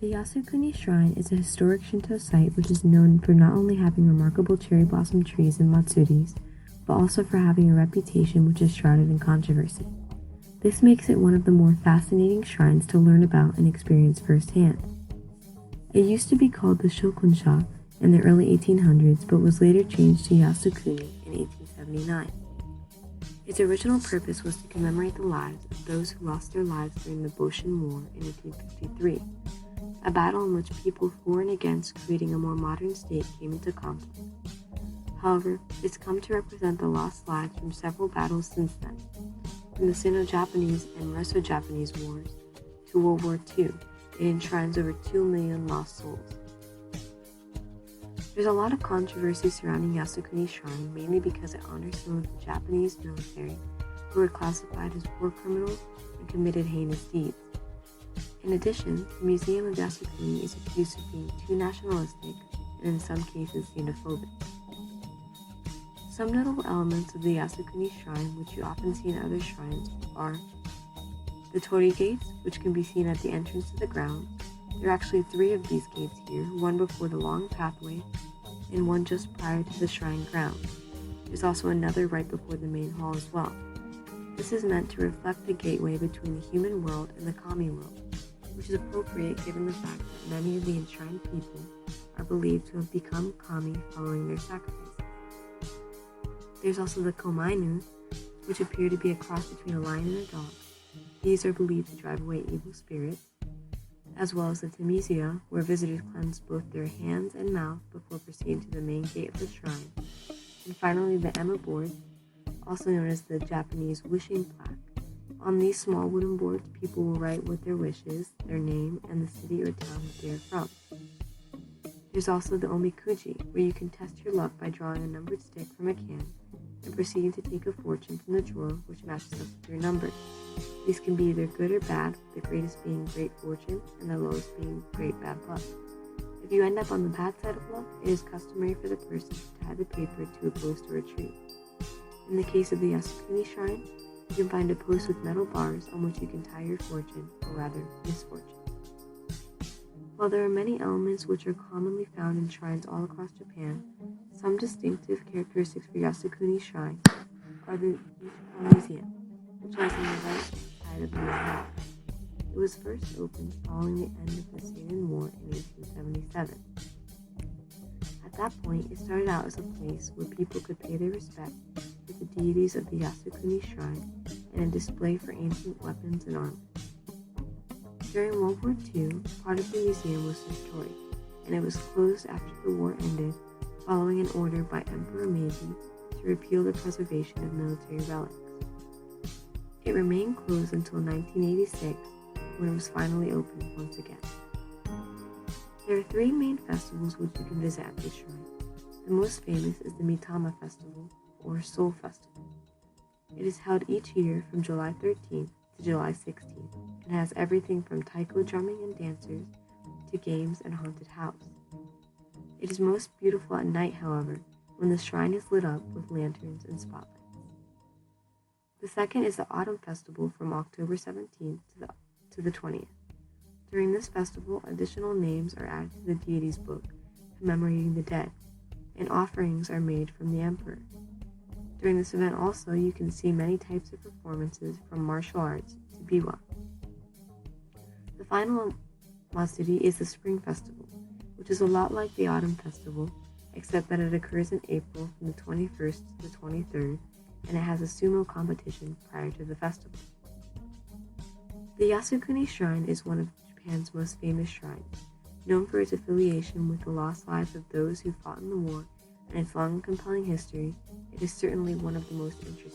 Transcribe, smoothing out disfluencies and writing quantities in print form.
The Yasukuni Shrine is a historic Shinto site which is known for not only having remarkable cherry blossom trees and matsuris, but also for having a reputation which is shrouded in controversy. This makes it one of the more fascinating shrines to learn about and experience firsthand. It used to be called the Shokunsha in the early 1800s, but was later changed to Yasukuni in 1879. Its original purpose was to commemorate the lives of those who lost their lives during the Boshin War in 1853, a battle in which people for and against creating a more modern state came into conflict. However, it's come to represent the lost lives from several battles since then, from the Sino-Japanese and Russo-Japanese wars to World War II. It enshrines over 2 million lost souls. There's a lot of controversy surrounding Yasukuni Shrine, mainly because it honors some of the Japanese military who were classified as war criminals and committed heinous deeds. In addition, the Museum of Yasukuni is accused of being too nationalistic and in some cases xenophobic. Some notable elements of the Yasukuni Shrine, which you often see in other shrines, are the torii gates, which can be seen at the entrance to the grounds. There are actually 3 of these gates here, one before the long pathway and one just prior to the shrine grounds. There's also another right before the main hall as well. This is meant to reflect the gateway between the human world and the kami world, which is appropriate given the fact that many of the enshrined people are believed to have become kami following their sacrifices. There's also the komainu, which appear to be a cross between a lion and a dog. These are believed to drive away evil spirits, as well as the tamizuya, where visitors cleanse both their hands and mouth before proceeding to the main gate of the shrine. And finally, the ema board, also known as the Japanese wishing plaque. On these small wooden boards, people will write what their wish is, their name, and the city or town that they are from. There's also the omikuji, where you can test your luck by drawing a numbered stick from a can and proceeding to take a fortune from the drawer which matches up with your number. These can be either good or bad, the greatest being great fortune and the lowest being great bad luck. If you end up on the bad side of luck, it is customary for the person to tie the paper to a post or a tree. In the case of the Yasukuni Shrine, you can find a post with metal bars on which you can tie your fortune, or rather, misfortune. While there are many elements which are commonly found in shrines all across Japan, some distinctive characteristics for Yasukuni Shrine are the Nichikawa Museum, which lies on the right side of the main hall. It was first opened following the end of the Seirin War in 1877. At that point, it started out as a place where people could pay their respect to the deities of the Yasukuni Shrine and a display for ancient weapons and armor. During World War II, part of the museum was destroyed, and it was closed after the war ended, following an order by Emperor Meiji to repeal the preservation of military relics. It remained closed until 1986, when it was finally opened once again. There are 3 main festivals which you can visit at this shrine. The most famous is the Mitama Festival, or Soul Festival. It is held each year from July 13th to July 16th, and has everything from taiko drumming and dancers to games and haunted house. It is most beautiful at night, however, when the shrine is lit up with lanterns and spotlights. The second is the Autumn Festival from October 17th to the 20th. During this festival, additional names are added to the deity's book, commemorating the dead, and offerings are made from the emperor. During this event also, you can see many types of performances from martial arts to biwa. The final Matsuri is the Spring Festival, which is a lot like the Autumn Festival, except that it occurs in April from the 21st to the 23rd, and it has a sumo competition prior to the festival. The Yasukuni Shrine is one of Japan's most famous shrines, known for its affiliation with the lost lives of those who fought in the war and its long and compelling history. It is certainly one of the most interesting.